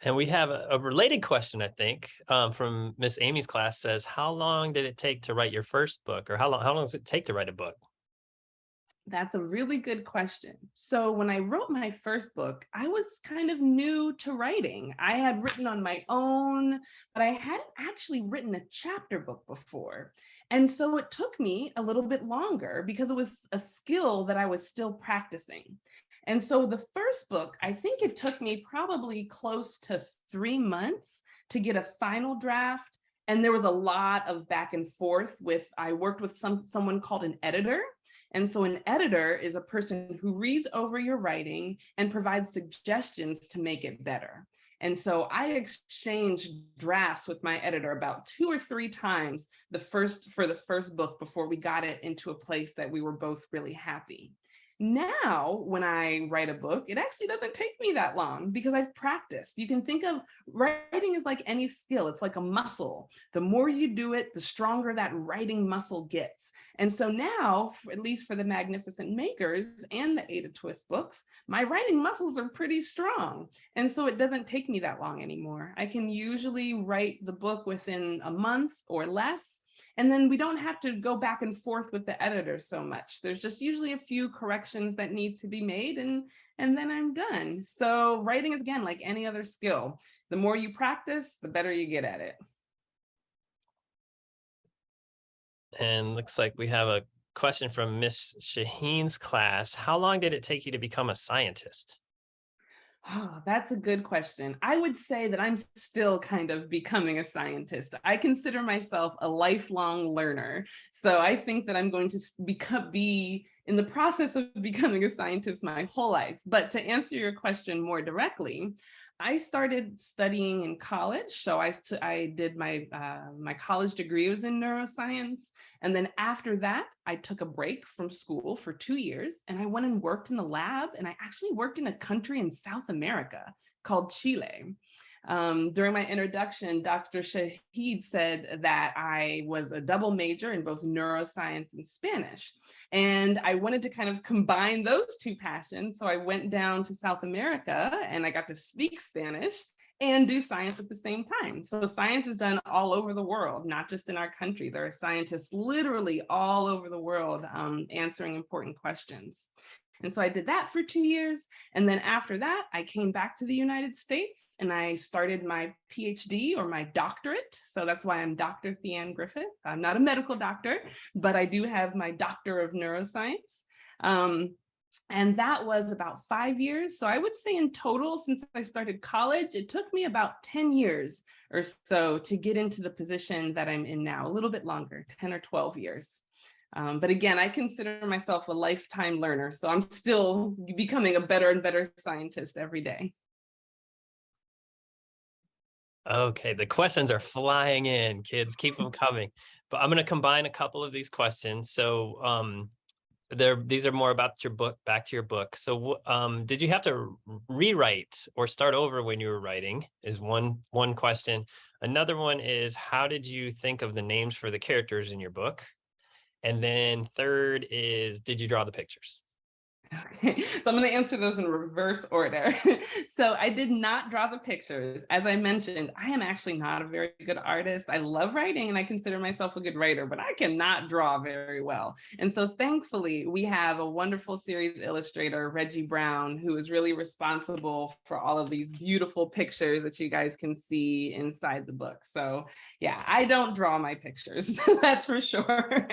Speaker 4: And we have a related question, I think, from Miss Amy's class says, how long did it take to write your first book? Or how long does it take to write a book?
Speaker 2: That's a really good question. So when I wrote my first book, I was kind of new to writing. I had written on my own, but I hadn't actually written a chapter book before. And so it took me a little bit longer because it was a skill that I was still practicing. And so the first book, I think it took me probably close to 3 months to get a final draft. And there was a lot of back and forth I worked with someone called an editor. And so an editor is a person who reads over your writing and provides suggestions to make it better. And so I exchanged drafts with my editor about 2 or 3 times for the first book before we got it into a place that we were both really happy. Now, when I write a book, it actually doesn't take me that long because I've practiced. You can think of writing as like any skill. It's like a muscle. The more you do it, the stronger that writing muscle gets. And so now, at least for the Magnificent Makers and the Ada Twist books, my writing muscles are pretty strong. And so it doesn't take me that long anymore. I can usually write the book within a month or less. And then we don't have to go back and forth with the editor so much. There's just usually a few corrections that need to be made and then I'm done. So writing is, again, like any other skill. The more you practice, the better you get at it.
Speaker 4: And looks like we have a question from Miss Shaheen's class. How long did it take you to become a scientist?
Speaker 2: Oh, that's a good question. I would say that I'm still kind of becoming a scientist. I consider myself a lifelong learner. So I think that I'm going to be in the process of becoming a scientist my whole life. But to answer your question more directly, I started studying in college. So I did my college degree was in neuroscience. And then after that, I took a break from school for 2 years and I went and worked in a lab. And I actually worked in a country in South America called Chile. During my introduction, Dr. Shahid said that I was a double major in both neuroscience and Spanish. And I wanted to kind of combine those two passions. So I went down to South America and I got to speak Spanish and do science at the same time. So science is done all over the world, not just in our country. There are scientists literally all over the world answering important questions. And so I did that for 2 years. And then after that, I came back to the United States and I started my PhD or my doctorate. So that's why I'm Dr. Theanne Griffith. I'm not a medical doctor, but I do have my Doctor of Neuroscience. And that was about 5 years. So I would say in total, since I started college, it took me about 10 years or so to get into the position that I'm in now, a little bit longer, 10 or 12 years. But again, I consider myself a lifetime learner. So I'm still becoming a better and better scientist every day.
Speaker 4: Okay, the questions are flying in, kids. Keep them coming. But I'm going to combine a couple of these questions. So these are more about your book, back to your book. So did you have to rewrite or start over when you were writing is one question. Another one is, how did you think of the names for the characters in your book? And then third is, did you draw the pictures?
Speaker 2: Okay, so I'm going to answer those in reverse order. So I did not draw the pictures. As I mentioned, I am actually not a very good artist. I love writing and I consider myself a good writer, but I cannot draw very well. And so thankfully, we have a wonderful series illustrator, Reggie Brown, who is really responsible for all of these beautiful pictures that you guys can see inside the book. So yeah, I don't draw my pictures, that's for sure.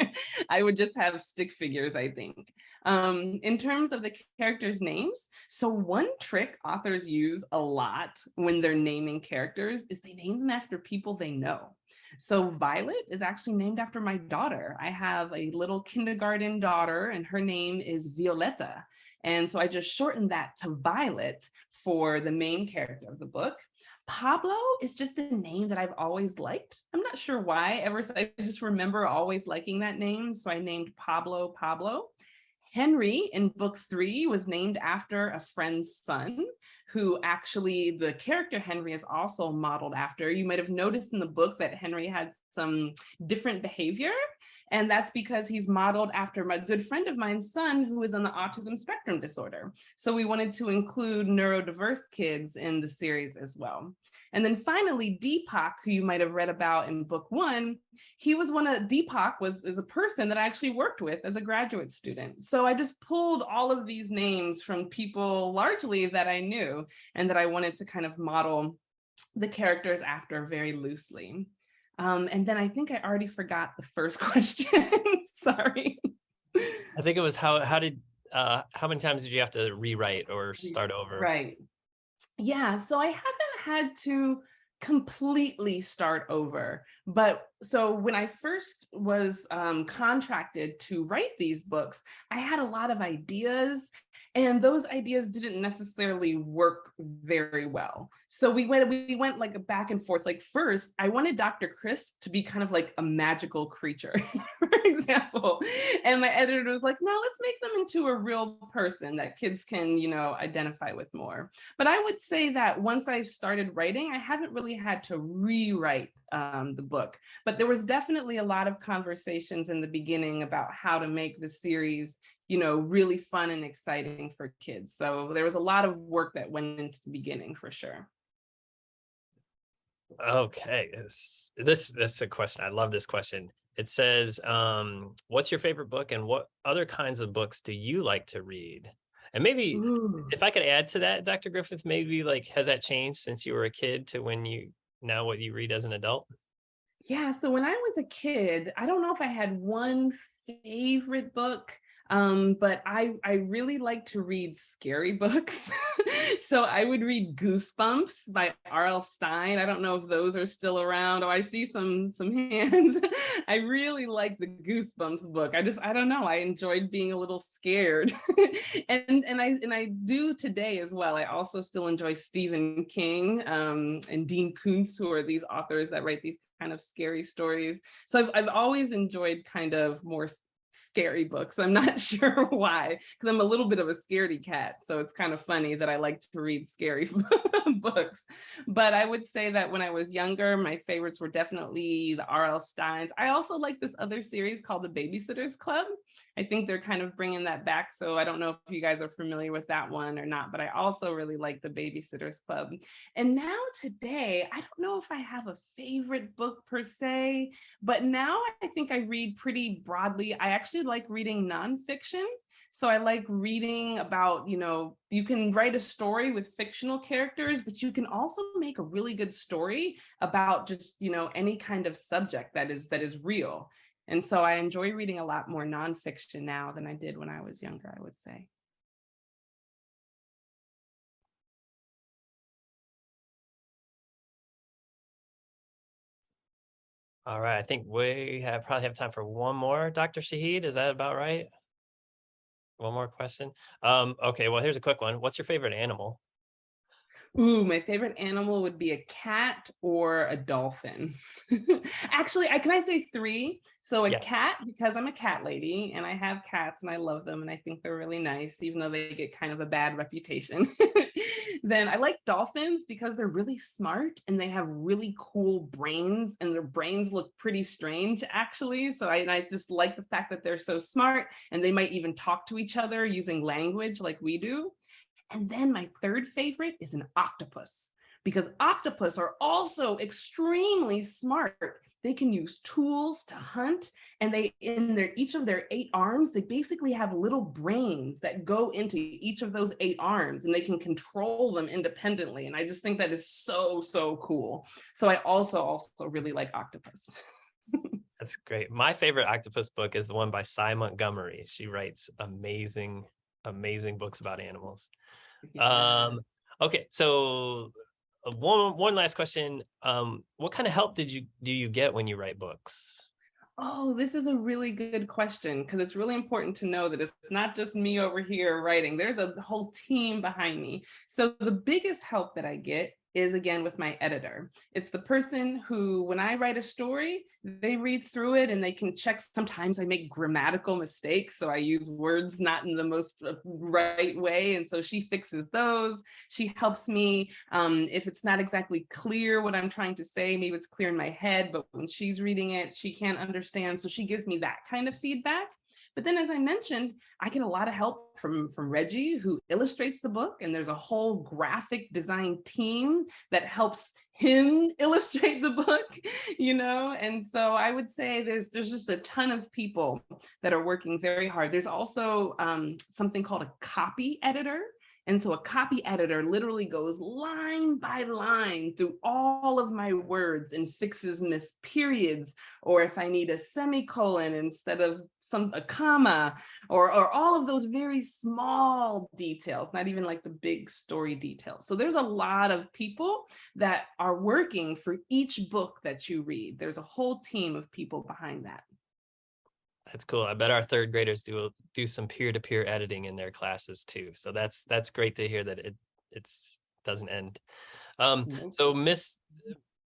Speaker 2: I would just have stick figures, I think. In terms of the characters' names, so one trick authors use a lot when they're naming characters is they name them after people they know. So Violet is actually named after my daughter. I have a little kindergarten daughter and her name is Violetta. And so I just shortened that to Violet for the main character of the book. Pablo is just a name that I've always liked. I'm not sure why, I just remember always liking that name. So I named Pablo Pablo. Henry in book 3 was named after a friend's son, who actually the character Henry is also modeled after. You might have noticed in the book that Henry had some different behavior, and that's because he's modeled after my good friend of mine's son who is on the autism spectrum disorder. So we wanted to include neurodiverse kids in the series as well. And then finally, Deepak, who you might have read about in book 1, Deepak is a person that I actually worked with as a graduate student. So I just pulled all of these names from people largely that I knew and that I wanted to kind of model the characters after very loosely. And then I think I already forgot the first question. Sorry.
Speaker 4: I think it was how many times did you have to rewrite or start over?
Speaker 2: Right. Yeah, so I haven't had to completely start over. But so when I first was contracted to write these books, I had a lot of ideas and those ideas didn't necessarily work very well. So we went like a back and forth. Like first, I wanted Dr. Crisp to be kind of like a magical creature, for example. And my editor was like, no, let's make them into a real person that kids can, identify with more. But I would say that once I started writing, I haven't really had to rewrite the book. But there was definitely a lot of conversations in the beginning about how to make the series really fun and exciting for kids. So there was a lot of work that went into the beginning for sure.
Speaker 4: Okay, this is a question. I love this question. It says, what's your favorite book and what other kinds of books do you like to read? And maybe if I could add to that, Dr. Griffith, maybe like, has that changed since you were a kid to now what you read as an adult?
Speaker 2: Yeah, so when I was a kid, I don't know if I had one favorite book. But I really like to read scary books. So I would read Goosebumps by R.L. Stine. I don't know if those are still around. Oh, I see some hands. I really like the Goosebumps book. I don't know. I enjoyed being a little scared. and I do today as well. I also still enjoy Stephen King and Dean Koontz, who are these authors that write these kind of scary stories. So I've always enjoyed kind of more scary books. I'm not sure why, because I'm a little bit of a scaredy cat. So it's kind of funny that I like to read scary books. But I would say that when I was younger, my favorites were definitely the R.L. Steins. I also like this other series called The Babysitter's Club. I think they're kind of bringing that back. So I don't know if you guys are familiar with that one or not, but I also really like The Babysitter's Club. And now today, I don't know if I have a favorite book per se, but now I think I read pretty broadly. I actually like reading nonfiction. So I like reading about, you can write a story with fictional characters, but you can also make a really good story about just, any kind of subject that is real. And so I enjoy reading a lot more nonfiction now than I did when I was younger, I would say.
Speaker 4: All right, I think we probably have time for one more, Dr. Shahid. Is that about right? One more question. Okay, well, here's a quick one. What's your favorite animal?
Speaker 2: Ooh, my favorite animal would be a cat or a dolphin. Actually, can I say three? So a cat, because I'm a cat lady and I have cats and I love them and I think they're really nice, even though they get kind of a bad reputation. Then I like dolphins because they're really smart and they have really cool brains and their brains look pretty strange, actually. So I just like the fact that they're so smart and they might even talk to each other using language like we do. And then my third favorite is an octopus, because octopus are also extremely smart. They can use tools to hunt, and each of their 8 arms, they basically have little brains that go into each of those 8 arms, and they can control them independently. And I just think that is so, so cool. So I also really like octopus.
Speaker 4: That's great. My favorite octopus book is the one by Cy Montgomery. She writes amazing books about animals.
Speaker 2: Yeah.
Speaker 4: Okay, so one last question. What kind of help do you get when you write books?
Speaker 2: Oh, this is a really good question, because it's really important to know that it's not just me over here writing. There's a whole team behind me. So the biggest help that I get is, again, with my editor. It's the person who, when I write a story, they read through it and they can check. Sometimes I make grammatical mistakes, so I use words not in the most right way. And so she fixes those. She helps me if it's not exactly clear what I'm trying to say. Maybe it's clear in my head, but when she's reading it, she can't understand. So she gives me that kind of feedback. But then, as I mentioned, I get a lot of help from Reggie, who illustrates the book, and there's a whole graphic design team that helps him illustrate the book, and so I would say there's just a ton of people that are working very hard. There's also something called a copy editor. And so a copy editor literally goes line by line through all of my words and fixes missed periods, or if I need a semicolon instead of a comma, or all of those very small details, not even like the big story details. So there's a lot of people that are working for each book that you read. There's a whole team of people behind that.
Speaker 4: That's cool. I bet our third graders do some peer-to-peer editing in their classes too. So that's great to hear that it doesn't end. So Miss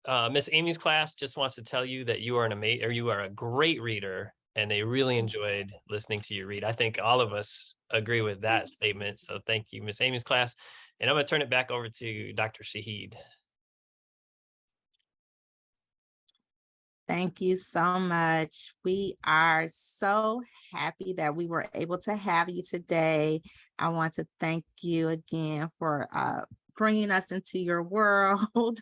Speaker 4: Amy's class just wants to tell you that you are a great reader, and they really enjoyed listening to you read. I think all of us agree with that statement. So thank you, Miss Amy's class. And I'm going to turn it back over to Dr. Shahid.
Speaker 1: Thank you so much. We are so happy that we were able to have you today. I want to thank you again for bringing us into your world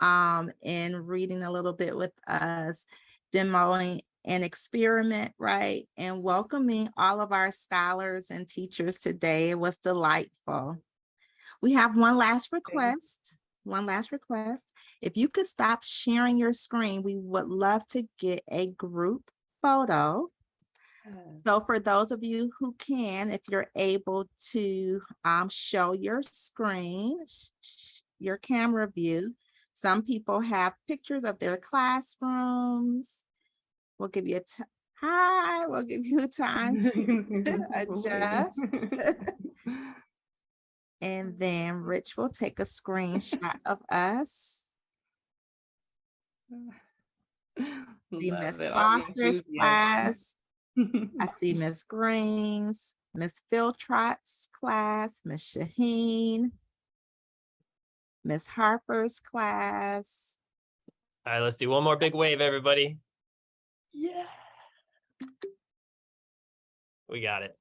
Speaker 1: and reading a little bit with us, demoing an experiment, right? And welcoming all of our scholars and teachers today. It was delightful. We have one last request. If you could stop sharing your screen, we would love to get a group photo. So for those of you who can, if you're able to show your screen, your camera view. Some people have pictures of their classrooms. We'll give you we'll give you time to adjust. And then Rich will take a screenshot of us. The Miss Foster's class I see Miss Green's, Miss Philtrott's class, Miss Shaheen, Miss Harper's class.
Speaker 4: All right, let's do one more big wave, everybody.
Speaker 2: Yeah.
Speaker 4: We got it.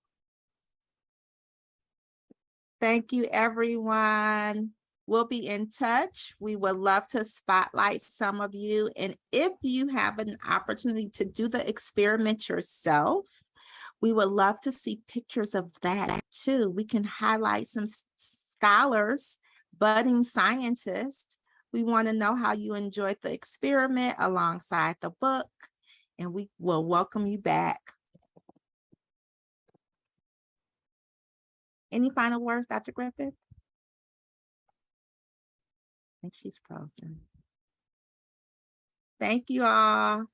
Speaker 1: Thank you, everyone. We'll be in touch. We would love to spotlight some of you. And if you have an opportunity to do the experiment yourself, we would love to see pictures of that too. We can highlight some scholars, budding scientists. We want to know how you enjoyed the experiment alongside the book, and we will welcome you back. Any final words, Dr. Griffith? I think she's frozen. Thank you all.